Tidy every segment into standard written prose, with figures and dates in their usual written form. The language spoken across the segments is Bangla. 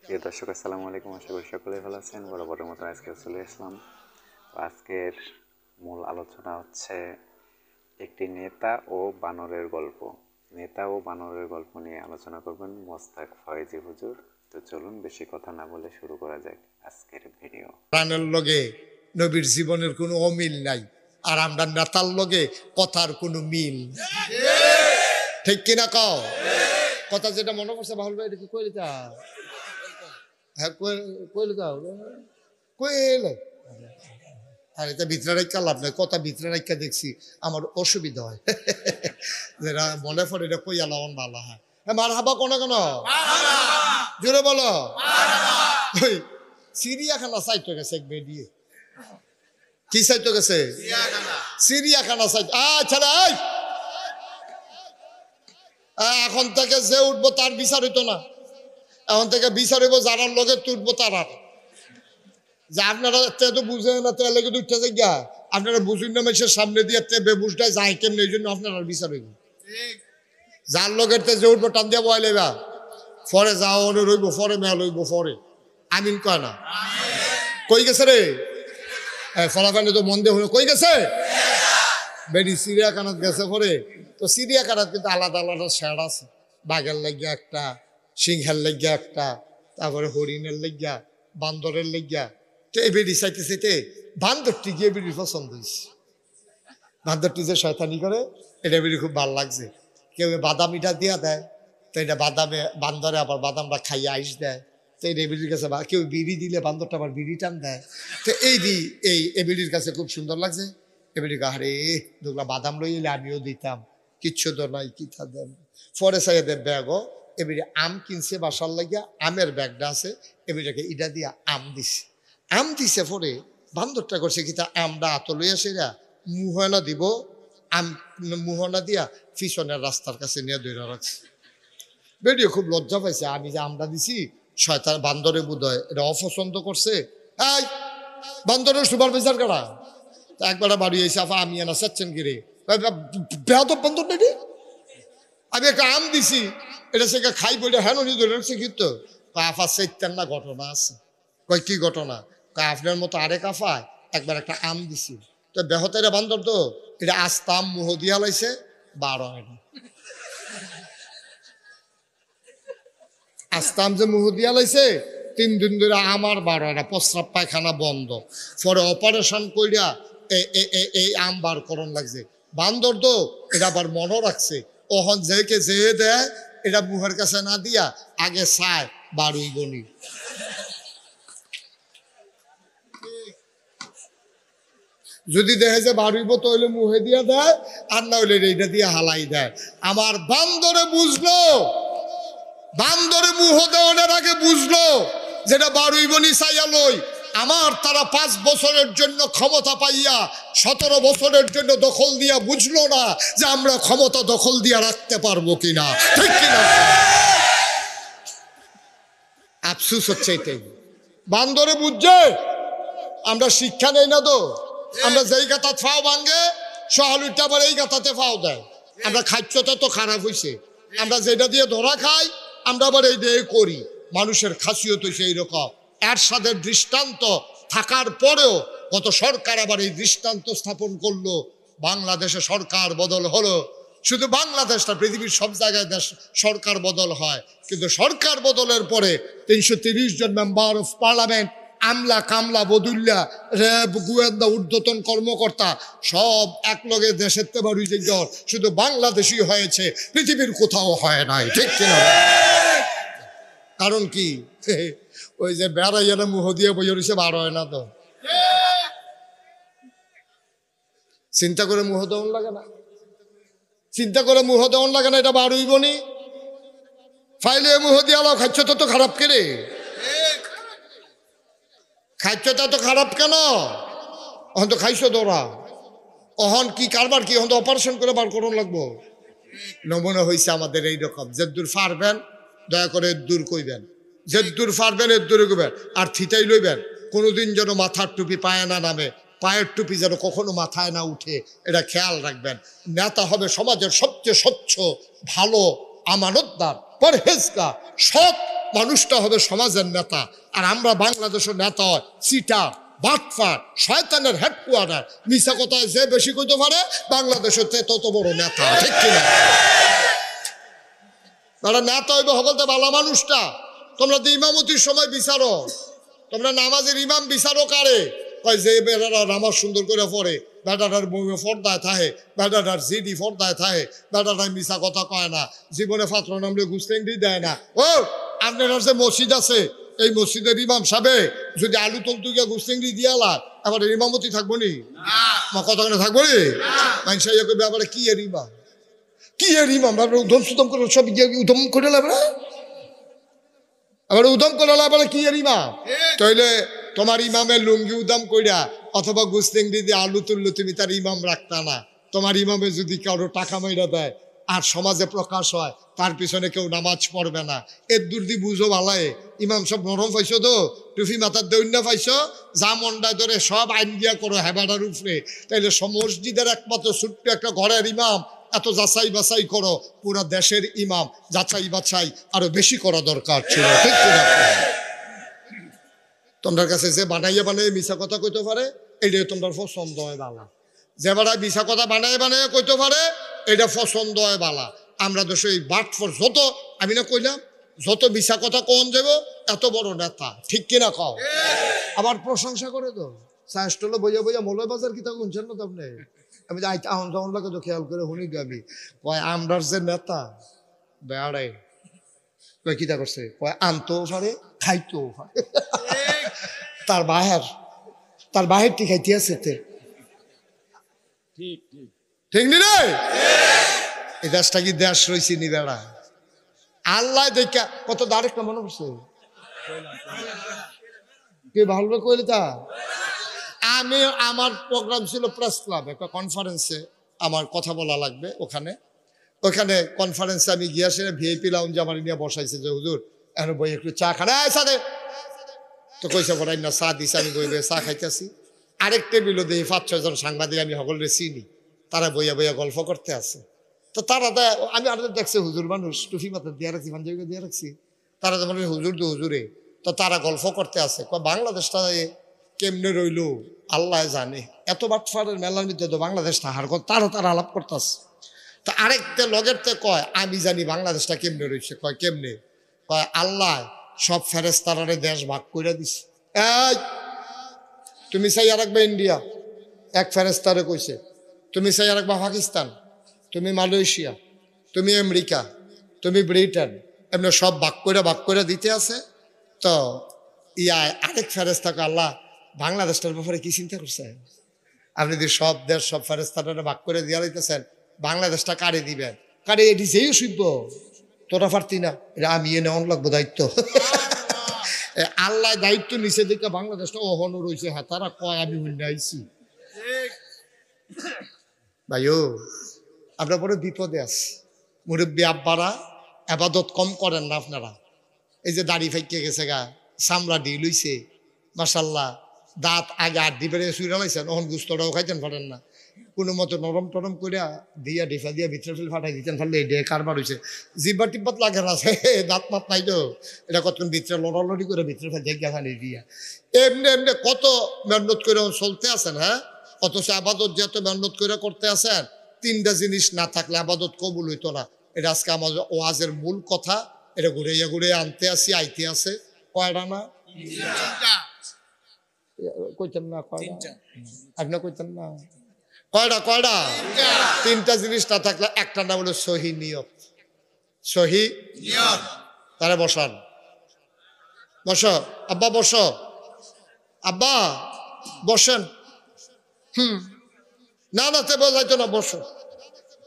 প্রিয় দর্শক, আসসালামু আলাইকুম। আশা করি সকলে ভালো আছেন। বরাবরের মতো আজকে চলে আসলাম। তো আজকের মূল আলোচনা হচ্ছে একটি নেতা ও বানরের গল্প। নেতা ও বানরের গল্প নিয়ে আলোচনা করবেন মোস্তাক ফয়েজি হুজুর। তো চলুন বেশি কথা না বলে শুরু করা যাক আজকের ভিডিও। প্রাণের লগে নবীর জীবনের কোনো অমিল নাই, আর আমরা নেতার লগে কথার কোনো মিল। ঠিক কিনা কও? কথা যেটা মনে করছে বাহুল ভাই, এটা কি কইলে তা? হ্যাঁ, কইলে যাও, কইলে। আর এটা ভিতরে রেখা লাভ নাই, কথা ভিতরে রেখা দেখছি আমার অসুবিধা হয়। যেটা মনে পড়ে এটা কই আলাম ভালো হয়। হ্যাঁ, মার হাবা কোনো কেন জোরে বলো। ওই চিড়িয়াখানা সাইট গেছে এক বেরিয়ে। কি সাইট গেছে? চিড়িয়াখানা সাইট। আচ্ছা, এখন থেকে যে উঠবো তার বিচার হইতো না, এখন থেকে বিচার হইব যারার লগে তুটবো তার। যে আপনারা তো বুঝে না, তেলে কিন্তু উঠতে যাই, আপনারা বুঝুন না, মেসের সামনে দিয়ে বেবুসটা যায় কেমনি, এই জন্য আপনারা বিচার হইব। যার লগের যে উঠবো টান দিয়া বয় লেবা, ফরে যাও রইব, ফরে মেয়া লইব, ফরে আমিন কয় না। কই গেছে রে ফলাফানি? তো মন দিয়ে হলো কই গেছে? বেডি চিড়িয়াখানাত গেছে পরে। তো চিড়িয়াখানাত কিন্তু আলাদা আলাদা শেড আছে। বাঘের লাগিয়া একটা, সিংহের লাগিয়া একটা, তারপরে হরিণের লাগিয়া, বান্দরের লাগিয়া। তো এই বেডি চাইতে চাইতে বান্দরটি গিয়ে বেডির পছন্দ হয়েছে। বান্দরটি যে শয়তানি করে এটা বেডি খুব ভালো লাগছে। কেউ বাদাম ইটা দিয়া দেয়, তো এটা বাদামে বান্দরে আবার বাদামটা খাইয়ে আইস দেয়। তো এই বেডির কাছে কেউ বিড়ি দিলে বান্দরটা আবার বিড়ি টান দেয়। তো এই বেডির কাছে খুব সুন্দর লাগছে। এবারে গাহারে দুগলা বাদাম লই এলে আমিও দিতাম, কিচ্ছু তো নাই, কি থা দেন। ফরে সাইদের ব্যাগও এবারে আম কিনছে বাসার লাগিয়া, আমের ব্যাগটা আছে, এবারে ইটা দিয়া আম দিছে পরে বান্দরটা করছে কি তা আমটা আত লইয়া সেরা মুহনা দিব, আম মুহনা দিয়া পিছনের রাস্তার কাছে নিয়ে ধরে রাখছে। বেডিও খুব লজ্জা পাইছে, আমি যে আমটা দিছি শয়তান বান্দরে বোধহয় এটা অপছন্দ করছে। এই বান্দরের সুপারভাইজার কারা? একবার বাড়ি এসে আফা আমি এনা চাচ্ছেন গিরে বেহাদব বন্ধন নাকি? আমি একটা আম দিছি, এটা সে খাই বলে হ্যাঁ উনি ধরে রাখছে কিন্তু আফা চাইতেন না। ঘটনা আছে। কয় কি ঘটনা? কয় আপনার মতো আরেক আফায় একবার একটা আম দিছি, তো বেহতের বান্দর তো এটা আস্তাম মুহ দিয়া লাইছে, বার হয় না। আস্তাম যে মুহ দিয়া লাইছে 3 দিন ধরে আমার বার হয় না, প্রস্রাব পায়খানা বন্ধ। পরে অপারেশন কইরা এই আম বার করণ লাগছে। বান্দর তো এটা আবার মনে রাখছে, ওহন যেকে যে দেয় এটা মুহের কাছে না দিয়া আগে চায় বারুই গনি। যদি দেখে যে বারুইব তো হইলে মুহে দিয়া দেয়, আর না হইলে এইটা দিয়ে হালাই দেয়। আমার বান্দরে বুঝলো, বান্দরে মুহ দেওয়ার আগে বুঝলো যেটা বারুই বনি চাইয়া লই। আমার তারা 5 বছরের জন্য ক্ষমতা পাইয়া 17 বছরের জন্য দখল দিয়া বুঝলো না যে আমরা ক্ষমতা দখল দিয়া রাখতে পারবো কিনা। ঠিক কিনা? আফসুস হচ্ছে এটাই। বান্দরে বুঝছে আমরা শিক্ষা নেই না তো, আমরা যেই গাথা ফাও ভাঙ্গে সহালুটা আবার এই গাথাতে ফাও দেয়। আমরা খাদ্যটা তো খারাপ হয়েছে, আমরা যেটা দিয়ে ধরা খাই আমরা আবার এই দিয়ে করি। মানুষের খাসিয়ত হয়েছে এইরকম। এরশাদের দৃষ্টান্ত থাকার পরেও কত সরকার আবার এই দৃষ্টান্ত স্থাপন করলো। বাংলাদেশে সরকার বদল হলো, শুধু বাংলাদেশটা পৃথিবীর সব জায়গায় দেশ সরকার বদল হয়, কিন্তু সরকার বদলের পরে 330 জন মেম্বার অফ পার্লামেন্ট, আমলা কামলা বদুল্লা র্যাব গোয়েন্দা ঊর্ধ্বতন কর্মকর্তা সব একলগে দেশের তেবারুই যে শুধু বাংলাদেশই হয়েছে, পৃথিবীর কোথাও হয় নাই। ঠিক কিনা? কারণ কি? ওই যে বেড়াইয়ারা মুহ দিয়ে বই রয়েছে, বার হয় না তো। চিন্তা করে মুহ দেওয়ান লাগে না, চিন্তা করে মুহ দেওয়ান লাগে না, এটা বারুই বনি ফাইলে মুহ দিয়ে আলো। খাচ্ছটা তো খারাপ কেরে, খাচ্ছটা তো খারাপ কেন? অহন তো খাইছো তোরা, অহন কি কারবার কি? অহন তো অপারেশন করে বার করুন লাগবো। নমুনা হয়েছে আমাদের এইরকম। যে দূর পারবেন দয়া করে দূর কইবেন, যে দূর পারবেন এর দূরে কইবেন, আর থিতাই লইবেন। কোনোদিন যেন মাথার টুপি পায়ে না নামে, পায়ের টুপি যেন কখনো মাথায় না উঠে, এটা খেয়াল রাখবেন। নেতা হবে সমাজের সবচেয়ে স্বচ্ছ, ভালো, আমানতদার, পরহেজগার, সৎ মানুষটা হবে সমাজের নেতা। আর আমরা বাংলাদেশের নেতা হয় চিটা বাটফাট শয়তানের হেডকোয়ার্টার। মিশা কথায় যে বেশি কইতে পারে বাংলাদেশের তত বড় নেতা, ঠিক কিনা? তারা নেতা হইবে হবলতে ভালো মানুষটা। তোমরা তো ইমামতির সময় বিচারো, তোমরা নামাজের ইমাম বিচারো কারে? কয় যে বেটারা নামাজ সুন্দর করে পড়ে, বেটাটার বউয়ে ফর্দায় থাহে, বেটাটার জিডি ফর্দায় থাহে, বেটাটার মিশা কথা কয় না, জীবনে পাত্র নামলে গুস্তেংডি দেয় না। ও আপনার যে মসজিদ আছে, এই মসজিদের ইমাম সাহেব যদি আলু তলতুকে গুস্তেংডি দিয়ালা, আবার ইমামতি থাকবো নি? কথা থাকবো নি? মানুষ ব্যাপারে কি এর ইমাম, কি এর ইমাম? উধম সুদম করে সব উধম করে লাগবে, আবার উদম করে লাগবে কি এর ইমাম? তাইলে তোমার ইমামের লুঙ্গি উদম কইরা অথবা গুস্তেংডি দিয়ে আলু তুললো, তুমি তার ইমাম রাখতা না। তোমার ইমামে যদি কারো টাকা মাইরা দেয় আর সমাজে প্রকাশ হয়, তার পিছনে কেউ নামাজ পড়বে না। এর দুর্দি বুঝো ভালায়, ইমাম সব নরম পাইছো তো, টুফি মাথার দৈন্য পাইছো, যা মন্ডায় ধরে সব আইন দিয়া করো হেবাটার উপরে। তাইলে মসজিদের একমাত্র ছোট্ট একটা ঘরের ইমাম এত যাচাই বাছাই করো, পুরো দেশের ইমাম যাচাই বাছাই আরো বেশি করা দরকার ছিল, ঠিক কিনা? তোমার কাছে যে বানাইয়া মিশা কথা কইতে পারে, এটাই তোমার পছন্দ হয় বালা। যে বেড়া মিশা কথা বানাইয়া কইতে পারে, এটা পছন্দ হয় বালা। আমরা তো সেই বাট ফর যত, আমি না কইলাম যত মিশা কথা কোন যাব এত বড় নেতা, ঠিক কিনা কও? আবার প্রশংসা করে তো চাষটলে বইয়া বইয়া মলয় বাজার কিতা শুনছেন না আপনি? আমি আহন যখন লাগে তো খেয়াল করে শুনি গাবি কয় আমরার যে নেতা বেড়াই কয় কিতা করছে, কয় আনতেও পারে খাইতেও পারে। তার বাহেরটি খাইতে আছে, ঠিক নি রে? এই দেশটা কি দেশ রয়েছে নি বেড়া? আল্লাহ দেখা কত ডাইরেক্ট মনে করছে কে ভালো কইলে তা। আমি আমার প্রোগ্রাম ছিল প্রেস ক্লাব, একটা কনফারেন্সে আমার কথা বলা লাগবে। ওখানে কনফারেন্সে আমি গিয়ে আসে ভিআইপি লাউঞ্জে আমার নিয়ে বসাইছে যে হুজুর এখন বই একটু চা খান সাথে তো কইসা পড়াই না, চা দিছে, আমি বই বইয়ে চা খাইতেছি। আরেক টেবিলও দেখি 5-6 জন সাংবাদিক আমি সকলে চিনি, তারা বইয়া বইয়া গল্প করতে আছে। তো তারা আমি আর দেখছি হুজুর মানুষ টুফি মাথা দিয়ে রাখছি, পাঞ্জাবি দিয়ে রাখছি, তারা যেমন হুজুর তো হুজুরে, তো তারা গল্প করতে আছে। বাংলাদেশটা কেমনে রইল আল্লাহ জানে, এত বাটফারের মেলার মধ্যে তো বাংলাদেশটা হার তারা আলাপ করতেছে। তো আরেকটা লগের তে কয় আমি জানি বাংলাদেশটা কেমনে রয়েছে। কয় কেমনে? কয় আল্লাহ সব ফেরেশতারে দেশ ভাগ করে দিছে। এই তুমি চাইয়া রাখবা ইন্ডিয়া, এক ফেরেশতারে কইছে। তুমি চাইয়া রাখবা পাকিস্তান, তুমি মালয়েশিয়া, তুমি আমেরিকা, তুমি ব্রিটেন, এমনি সব ভাগ করে দিতে আছে। তো আরেক ফেরেশতাকে আল্লাহ বাংলাদেশটার ব্যাপারে কি চিন্তা করছে? আপনি যদি সব দেশ সব ফেরেশতারে ভাগ করে দিয়া দিতেছেন, বাংলাদেশটা কারে দিবেন? কারে এটি যেই শুনব তোরা পারতি না, এটা আমি এনে অন লাগবো দায়িত্ব। আল্লাহ দায়িত্ব নিচে দিকে বাংলাদেশটা অহনো রয়েছে। হ্যাঁ তারা কয় আমি আইছি ভাইও, আমরা বড় বিপদে আছি। মুরব্বী আব্বারা আবাদত কম করেন না আপনারা। এই যে দাড়ি ফাইকে গেছে গা, চামড়া ডি লইছে মাশাল্লাহ, দাঁত আগে আড্ডি বেড়ে শুয়ে লাইছেন, ওহন গুস্তটাও খাইতেন পারেন না। কোনো মতো নরম টরম করিয়া দিয়া ডিফা দিয়া ভিতরে ফেলে ফাটাই দিতেন, ফেললে এই কারবার হয়েছে। জিব্বা টিব্বাত লাগে না, দাঁত মাত নাই তো, এটা কতক্ষণ ভিতরে লড়ালড়ি করে ভিতরে ফেলে জায়গা ফানি দিয়া এমনি এমনি কত মেহনত করে চলতে আছেন। হ্যাঁ, অথচ আবাদত যত মেহনত করে করতে আছেন, 3টা জিনিস না থাকলে আবাদত কবুল হইতো না। এটা আজকে আমাদের ওয়াজের মূল কথা। এটা ঘুরে আনতে আসি আইতে আছে। কয়টা না? কইতেন না কয়টা? আপনি কইতেন না কয়টা? 3টা জিনিস না থাকলে একটা নাম হলো সহি নিয়ত। সহি নিয়ত। তারা বসান, বসো আব্বা, বসো আব্বা, বসেন। না তে যাইতো না, বসো।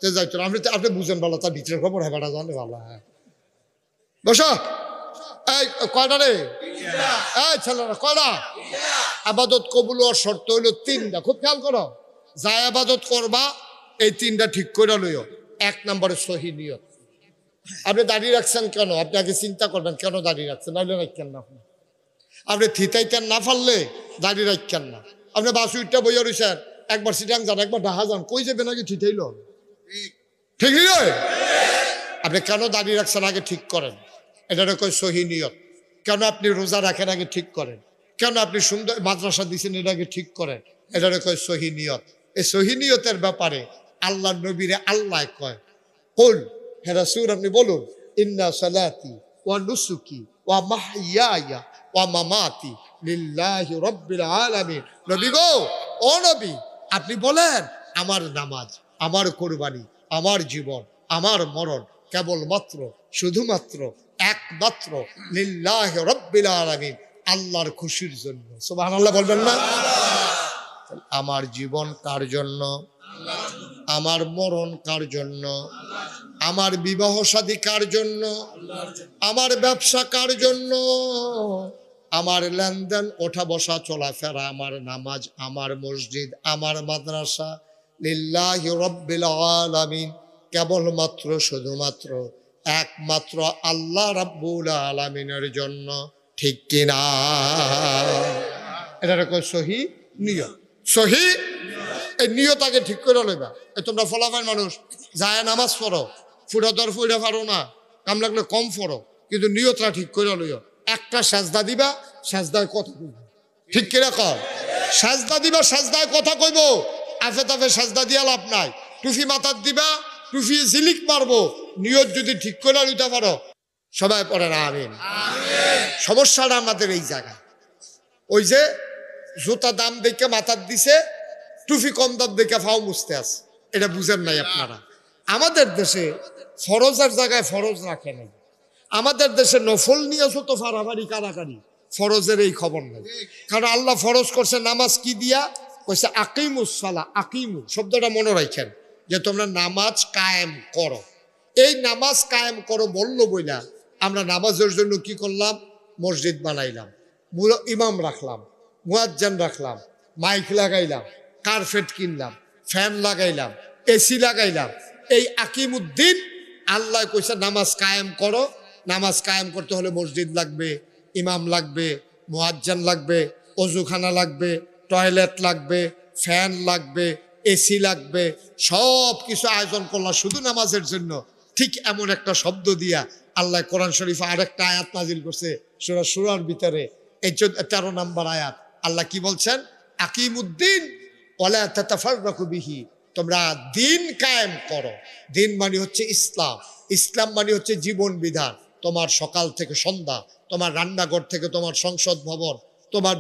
তে যাইতো না, আপনি বুঝেন ভালো, তার ভিতরে খবর হয় বেড়া জানে ভালো। হ্যাঁ বসো। এই কয়টা রে? এই ছেলেরা কয়টা? আবাদত কবুল হওয়ার শর্ত হইল 3টা, খুব খেয়াল করো। যা আবাদত করবা এই 3টা ঠিক করে লইও। 1 নম্বরে সহি নিয়ত। আপনি দাঁড়িয়ে রাখছেন কেন? আপনি আগে চিন্তা করবেন কেন দাঁড়িয়ে রাখছেন, নাহলে রাখছেন না। আপনি থিতাইতেন না পারলে দাঁড়িয়ে রাখছেন না। আপনি বাসুইটটা বইয়া রয়েছেন, একবার সিটাং যান, একবার ঢাহা যান, কই যাবে নাকি থিতাইল? ঠিক নয়? আপনি কেন দাঁড়িয়ে রাখছেন আগে ঠিক করেন। এটারে কয় সহি নিয়ত। কেন আপনি রোজা রাখেন আগে ঠিক করেন, কেন আপনি সুন্দর মাদ্রাসা দিচ্ছেন এটা আগে ঠিক করেন, এটারে কয় সহি নিয়ত। এই সহি নিয়তের ব্যাপারে আল্লাহ নবীরে আল্লাহ কয়, কুল, হে রাসূল আপনি বলুন, ইন্না সালাতি ওয়া নুসুকি ওয়া মাহইয়ায়া ওয়া মামাতি লিল্লাহি রাব্বিল আলামিন। নবী গো, ও নবী, আপনি বলেন আমার নামাজ, আমার কুরবানি, আমার জীবন, আমার মরণ কেবলমাত্র শুধুমাত্র একমাত্র লিল্লাহি রাব্বিল আলামিন, আল্লাহর খুশির জন্য। সুবহানাল্লাহ বলবেন না? আমার জীবন কার জন্য? আমার মরণ কার জন্য? আমার বিবাহ শাদী কার জন্য? আমার ব্যবসা কার জন্য? আমার লেনদেন ওঠা বসা চলাফেরা, আমার নামাজ, আমার মসজিদ, আমার মাদ্রাসা লিল্লাহি রাব্বিল আলামিন, কেবলমাত্র শুধুমাত্র একমাত্র আল্লাহ রাব্বুল আলামিনের জন্য। ঠিক কিনা? এটা কয় সহি নিয়ত। সহি এই নিয়ত আগে ঠিক করে লইবা। এই তোমরা ফলাফল মানুষ যায় নামাজ পড়ো, ফুটা দর ফুটা পারো না, কাম লাগলে কম পড়ো, কিন্তু নিয়তটা ঠিক করে লইও। একটা সেজদা দিবা, সেজদায় কথা কইব। ঠিক কিনা কর? সেজদা দিবা, সেজদায় কথা কইব। আফে তাফে সেজদা দিয়া লাভ নাই। টুফি মাথার দিবা, টুফি ঝিলিক মারবো। নিয়ত যদি ঠিক করে লইতে পারো, সবাই পড়ে না আমিন। সমস্যাটা আমাদের এই জায়গায়, ওই যে জুতা দাম দেখে মাথার দিছে, টুফি কম দাম দেখে ফাও মুছতে আছে, এটা বুঝেন নাই আপনারা। আমাদের দেশে ফরজের জায়গায় ফরজ রাখে নাই। আমাদের দেশে নফল নিয়ে তো ফারাফারি কারাকারি, ফরজের এই খবর নাই। কারণ আল্লাহ ফরজ করছে নামাজ কি দিয়া? কইছে আকিমুস সালাহ। আকিমু শব্দটা মনে রাখেন, যে তোমরা নামাজ কায়েম করো। এই নামাজ কায়েম করো বললো বইলা আমরা নামাজের জন্য কি করলাম? মসজিদ বানাইলাম, ইমাম রাখলাম, মুয়াজ্জিন রাখলাম, মাইক লাগাইলাম, কার্পেট কিনলাম, ফ্যান লাগাইলাম, এসি লাগাইলাম। এই আকিমুদ্দিন আল্লাহ কইছে নামাজ কায়েম করো। নামাজ কায়েম করতে হলে মসজিদ লাগবে, ইমাম লাগবে, মুয়াজ্জিন লাগবে, অজুখানা লাগবে, টয়লেট লাগবে, ফ্যান লাগবে, এসি লাগবে, সব কিছু আয়োজন করলাম শুধু নামাজের জন্য। ঠিক এমন একটা শব্দ দিয়া আল্লাহ কোরআন শরীফে আরেকটা আয়াত নাজিল করছে সূরা শুরার ভিতরে, এই 13 নম্বর আয়াত। আল্লাহ কি বলছেন? আকিমুদ্দিন ওয়ালা তাতাফাররাকু বিহি, তোমরা দিন কায়েম করো। দিন মানে হচ্ছে ইসলাম, ইসলাম মানে হচ্ছে জীবন বিধান। তোমার সকাল থেকে সন্ধ্যা, তোমার রান্নাঘর থেকে তোমার সংসদ ভবন, তোমার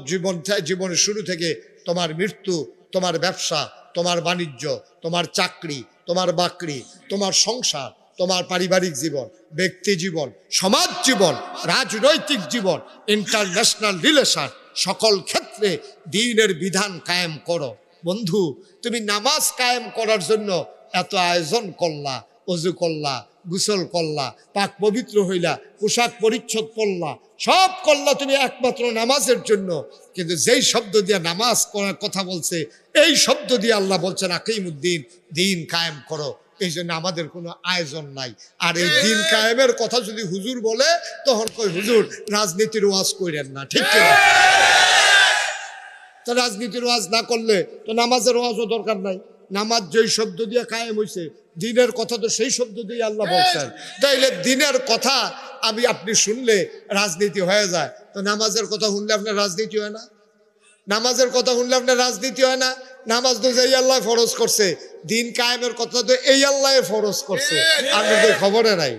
জীবনের শুরু থেকে তোমার মৃত্যু, তোমার ব্যবসা, তোমার বাণিজ্য, তোমার চাকরি, তোমার বাকরি, তোমার সংসার, তোমার পারিবারিক জীবন, ব্যক্তি জীবন, সমাজ জীবন, রাজনৈতিক জীবন, ইন্টারন্যাশনাল রিলেশন, সকল ক্ষেত্রে দ্বীনের বিধান কায়েম করো। বন্ধু, তুমি নামাজ কায়েম করার জন্য এত আয়োজন করলা, অজু করলা, গোসল করলা, পাক পবিত্র হইলা, পোশাক পরিচ্ছদ পরলা, সব করলা তুমি একমাত্র নামাজের জন্য। কিন্তু যেই শব্দ দিয়ে নামাজ করার কথা বলছে, এই শব্দ দিয়ে আল্লাহ বলছেন আকিমুদ্দিন, দিন কায়েম করো। এই জন্য আমাদের কোনো আয়োজন নাই। আর এই দিন কায়েমের কথা যদি হুজুর বলে, তখন কই হুজুর রাজনীতির ওয়াজ কইরেন না। ঠিক কিনা? তো রাজনীতির ওয়াজ না করলে তো নামাজের ওয়াজও দরকার নাই। নামাজ যেই শব্দ দিয়ে কায়েম হয়েছে, দিনের কথা তো সেই শব্দ দিয়ে আল্লাহ বলছেন। তাইলে দিনের কথা আপনি শুনলে রাজনীতি হয়ে যায়, তো নামাজের কথা শুনলে আপনার রাজনীতি হয় না? নামাজের কথা শুনলে আপনার রাজনীতি হয় না? নামাজ তো এই আল্লাহ ফরজ করছে, দিন কায়েমের কথা তো এই আল্লাহ ফরজ করছে, আপনাদের খবরে নাই।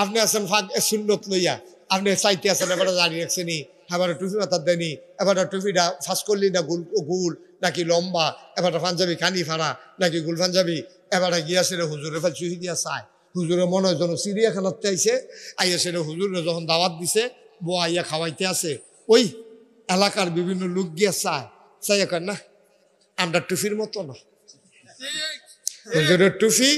আপনি আছেন সুন্নত লইয়া, আপনি চাইতে আছেন, এবার দাঁড়িয়ে রাখছেনি, এবার টুপি মাথার দেনি, এবার টুপিটা ফাঁস করলি না গুল নাকি লম্বা, এবার পাঞ্জাবি কানি ফাড়া নাকি গুল পাঞ্জাবি, এবার গিয়াছে হুজুরের ফেল চুহি দিয়া চায়। হুজুরের মনে হয় যেন চিড়িয়াখানাতে আইসে, আইয়া সেটা হুজুরে যখন দাওয়াত দিছে, বউ আইয়া খাওয়াইতে আছে, ওই এলাকার বিভিন্ন লোক গিয়া চাইয়া কয় না আমরা টুপির মতো না, হুজুরের টুপি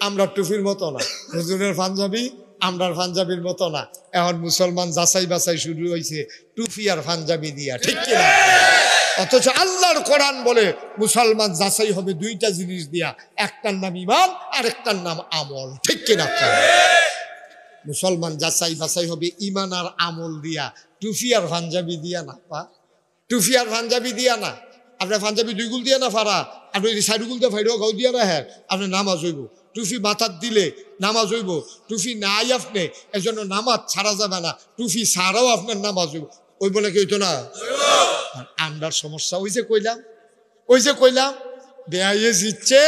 আমরা টুপির মতো না, হুজুরের পাঞ্জাবি আমরা পাঞ্জাবির মতো না। এখন মুসলমান যাচাই বাছাই শুরু হয়েছে টুপি আর পাঞ্জাবি দিয়া। ঠিক কিনা? অথচ আল্লাহর কোরআন বলে মুসলমান যাচাই হবে দুইটা জিনিস দিয়া, একটার নাম ইমান আর একটার নাম আমল। ঠিক কিনা? মুসলমান যাচাই বাছাই হবে ইমান আর আমল দিয়া, টুপি আর পাঞ্জাবি দিয়া না। টুপি আর পাঞ্জাবি দিয়া না। আপনার পাঞ্জাবি 2 গুল দিয়া না ফাড়া, আপনি যদি 4 গুল দিয়ে ফাইডো গাও দিয়া না, হ্যাঁ আপনার নামাজ হইব। টুপি মাথার দিলে নামাজ হইব, টুপি নাই আপনি এজন্য নামাজ ছাড়া যাবে না, টুপি ছাড়াও আপনার নামাজ হইব, ওই বলে কি হইতো না? আর আমরার সমস্যা ওই যে কইলাম বেআইয়ে জিতছে,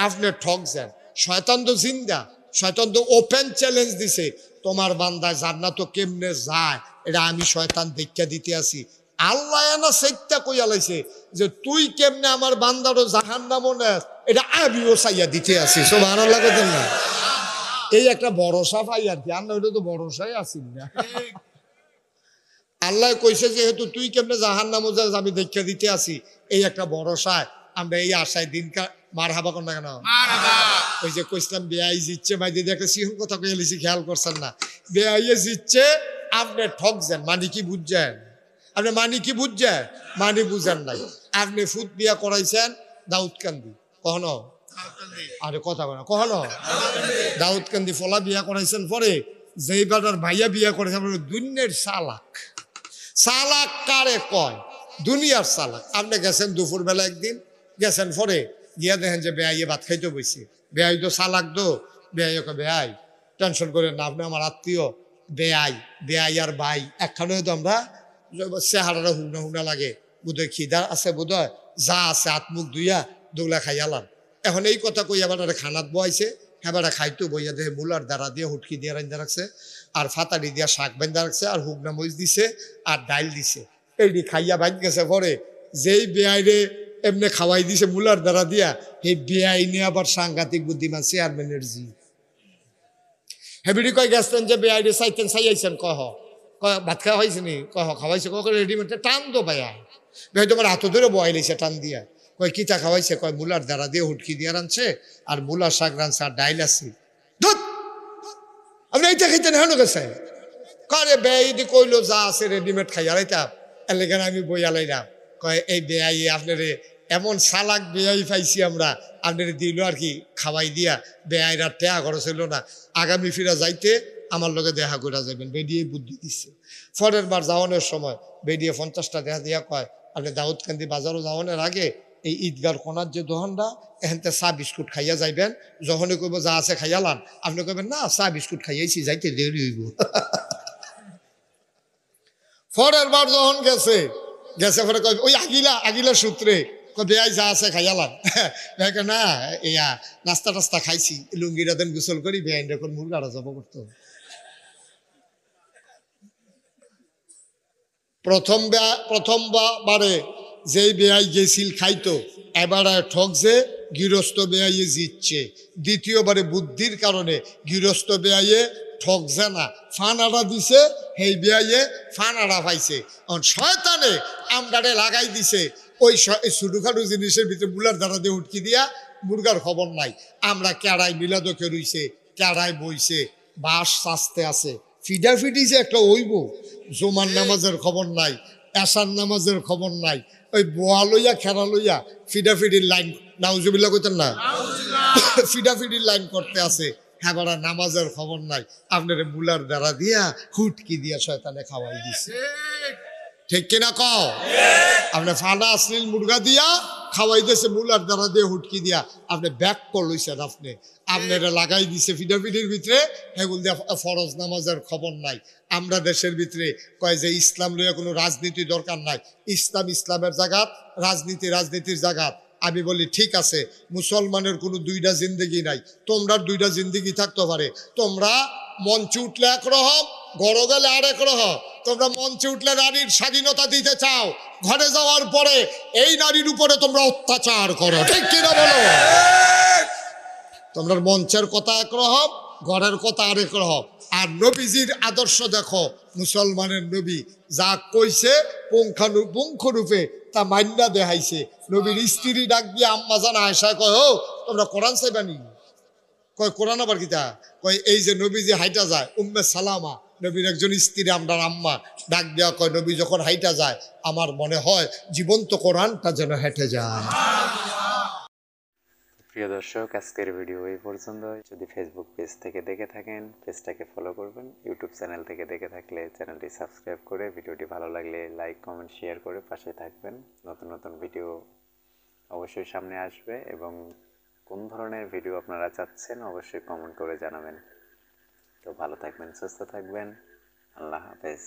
আপনি ঠকছেন। শয়তান তো জিন্দা, শয়তান তো ওপেন চ্যালেঞ্জ দিছে, তোমার বান্দায় জান্নাত কেমনে যায় এটা আমি শয়তান দেখা দিতে আসি। আল্লাহ না সেইটা কইয়া লাইছে যে তুই কেমনে আমার বান্দারও জাহান্নামও নেস এটা আমিও চাইয়া দিতে আসি। সুবহানাল্লাহ কইতেন না? এই একটা ভরসা পাই আর কি, আমরা ওইটা তো ভরসাই আসিল না। আল্লাহ কইছে যেহেতু তুই কেমনে জাহান্নামও যাস আমি দেখা দিতে আসি, এই একটা ভরসায় আমরা এই আশায় দিনকার মার হাবা কর না কেন? ওই যে কইসলাম বেআই জিতছে, ভাই দিদি একটা সিংহ কথা কয়ে লিছি, খেয়াল করছেন না? বেআইয়ে জিতছে, আপনি ঠকছেন, মানে কি বুঝছেন? আপনি মানে কি বুঝছেন? মানে বুঝেন নাই। আপনি ফুট বিয়া করাইছেন দাউদকান্দি, কখনো? আরে কথা বলে কখনো? দাউদকান্দি ফলা বিয়া করাইছেন, পরে যেই বাটার ভাইয়া বিয়া করেছে দুনিয়ার চালাক। চালাক কারে কয়? দুনিয়ার চালাক। আপনি গেছেন দুপুর বেলা একদিন গেছেন, পরে গিয়া দেখেন যে বেআইয়ে ভাত খাইতে বইছে, বেআই তো চালাক দো, বেআই ওকে বেআই টেনশন করেন না, আপনি আমার আত্মীয়, বেআই আর ভাই একখানে তো আমরা চেহারাটা হুনা হুনা লাগে, বোধহয় খিদা আছে, বোধহয় যা আছে হাত মুখ ধুইয়া দোগলা খাইয়ালাম। এখন এই কথা কইয়া বেটারে খানাত বয়াইছে, হ্যাঁ বেটা খাইতো, বইয়া দেখে মুলার দ্বারা দিয়ে হুটকি দিয়ে রান্দা রাখছে, আর ফাতাড়ি দিয়া শাক বান্ধা রাখছে, আর হুগনা মরিচ দিছে, আর ডাইল দিছে। এইটি খাইয়া বাইক গেছে, পরে যেই বেআইরে এমনি খাওয়াই দিছে মুলার দ্বারা দিয়া, এই বেআই নিয়ে আবার সাংঘাতিক বুদ্ধিমান চেয়ারম্যানের জি। হেবিডি কয় গেছেন যে বেআইরে চাইতেন চাইয়াইছেন, কহ কয় ভাত খাওয়া হয়েছে নি, কহ খাওয়াইছে, কয় রেডিমেড টান দো ভাইয়া, ভাই তোমার হাত ধরে বয়াই লাইছে টান দিয়া, কয় কিতা খাওয়াইছে, কয় মুলার দ্বারা দিয়ে হুটকি দিয়ে রানছে, আর মুলার শাক রানছে, আর ডাইল আছে। আপনি এইটা খাইতেন হেন গেছে, করে বেআইদি কইলো যা আছে রেডিমেড খাইয়া লাইতাম, এলাকান আমি বইয়া লাইলাম। কয় এই বেআই আপনারে এমন সালাক বেআই পাইছি আমরা, আপনারে দিল আর কি খাওয়াই দিয়া, বেআইরা টেয়া খরচ হইল না, আগামী ফিরা যাইতে আমার লগে দেখা করে যাবেন, বেডিয়ে বুদ্ধি দিচ্ছে। পরের বার যাওয়ানোর সময় বেডিয়ে 50টা দেখা দিয়া কয় আপনি দাউদকান্দি বাজারও যাওয়ানোর আগে এই ঈদগার কোনার যে দোকানটা এখানতে চা বিস্কুট খাইয়া যাইবেন, যখনই কইব যা আছে খাইয়ালাম, আপনি কইবেন না চা বিস্কুট খাইয়াইছি, যাইতে দেরি হইব। পরের বার যখন গেছে পরে কয় ওই আগিলা সূত্রে বেআই যা আছে খাইয়ালাম, না ইয়া নাস্তা টাস্তা খাইছি, লুঙ্গিরা দেন গোসল করি, বেআইন এখন মুরগারা জব করতো। প্রথমবারে যেই বেআই গেছিল খাইতো, এবারে ঠকছে, গৃহস্থ বেআইয়ে জিতছে। দ্বিতীয়বারে বুদ্ধির কারণে গৃহস্থ বেআইয়ে ঠকছে না, ফানাড়া দিছে, সেই বেআইয়ে ফানাড়া পাইছে। শয়তানে আমদারে লাগাই দিছে ওই ছোটখাটো জিনিসের ভিতরে মুলার দ্বারা দিয়ে উটকি দিয়া, মুরগার খবর নাই। আমরা কেড়াই মিলাদকে রইছে, কেড়াই বইছে, বাস সাজতে আছে, ফিডাফিডি যে একটা ওইব, জোমার নামাজের খবর নাই, এশার নামাজের খবর নাই, ওই বোয়া লইয়া খেরা লইয়া ফিডাফিডির লাইন, নাউজুবিল্লাহ কইতেন না, ফিডাফিডির লাইন করতে আছে, হ্যাঁ বাড়া নামাজের খবর নাই, আপনার মুলার দ্বারা দিয়া হুটকি দিয়া শয়তানে খাওয়াই দিছে। ঠিক কিনা কও? আপনি ফানা আসলিল মুরগা দিয়া খাওয়াই দিয়েছে, মুলার দ্বারা দিয়ে হুটকি দিয়া আপনি ব্যাক কর লইছেন, আপনারা লাগাই দিছে ফিডাফিডির ভিতরে, হেগুল দিয়া ফরজ নামাজের খবর নাই। আমরা দেশের ভিতরে কয় যে ইসলাম লইয়া কোনো রাজনীতি দরকার নাই, ইসলামের জায়গাত, রাজনীতির জায়গাত। আমি বলি ঠিক আছে, মুসলমানের কোনো দুইটা জিন্দগি নাই, তোমরা দুইটা জিন্দগি থাকতে পারে। তোমরা মঞ্চে উঠলে এক রকম, ঘরে গেলে আরেক রকম। তোমরা মঞ্চে উঠলে নারীর স্বাধীনতা দিতে চাও, ঘরে যাওয়ার পরে এই নারীর উপরে তোমরা অত্যাচার করো, ঠিক কিনা বলো? তোমরা মঞ্চের কথা একরকম, ঘরের কথা আরেক রকম। আর নবীজির আদর্শ দেখো, মুসলমানের নবী যা কইছে পুঙ্খানুপুঙ্খ রূপে তা মান্যা দেখাইছে। নবীর স্ত্রী ডাক দিয়ে আম্মা জান আয়েশা কয়, ও তোমরা কোরআন চাইবানি? কয় কোরআন আবার কিতা? কয় এই যে নবীজি হাইটা যায়, উম্মে সালামা নবীর একজন স্ত্রী, আমরা আম্মা, ডাক দেওয়া কয় নবী যখন হাইটা যায় আমার মনে হয় জীবন্ত কোরআনটা যেন হেঁটে যায়। প্রিয় দর্শক, আজকের ভিডিও এই পর্যন্ত। যদি ফেসবুক পেজ থেকে দেখে থাকেন পেজটাকে ফলো করবেন, ইউটিউব চ্যানেল থেকে দেখে থাকলে চ্যানেলটি সাবস্ক্রাইব করে, ভিডিওটি ভালো লাগলে লাইক কমেন্ট শেয়ার করে পাশে থাকবেন। নতুন নতুন ভিডিও অবশ্যই সামনে আসবে এবং কোন ধরনের ভিডিও আপনারা চাচ্ছেন অবশ্যই কমেন্ট করে জানাবেন। তো ভালো থাকবেন, সুস্থ থাকবেন, আল্লাহ হাফেজ।